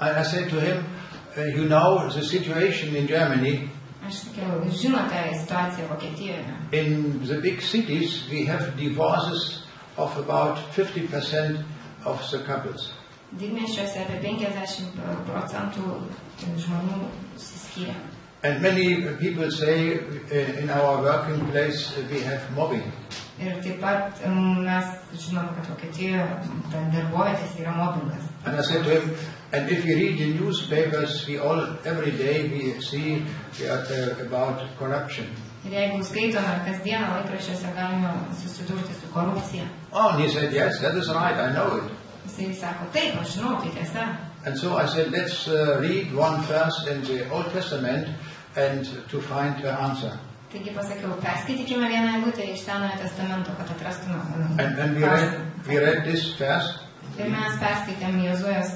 I said to him, you know the situation in Germany. Aš sakiau, žinote situaciją Vokietijoje. In the big cities we have divorces of about 50% of the couples. Didmiesčiuose apie 50% žmonių išsiskyrė. And many people say in our working place we have mobbing. Ir taip pat mes žinom, kad Vokietijoje darbovietėse yra mobbingas. And I said to him, and if you read the newspapers, every day we see about corruption. Ir jeigu skaitome kasdieną laikraščiuose, galime susidurti su korupcija. Oh, and he said, yes, that is right, I know it. Jisai sako, taip, aš žinau, tai tiesa. And so I said, let's read one verse in the Old Testament and to find the answer. Taigi pasakiau, perskaitykime vieną eilutę iš Senojo testamento, kad atrastume. And we read this verse. Ir mes perskaitėm Jozuės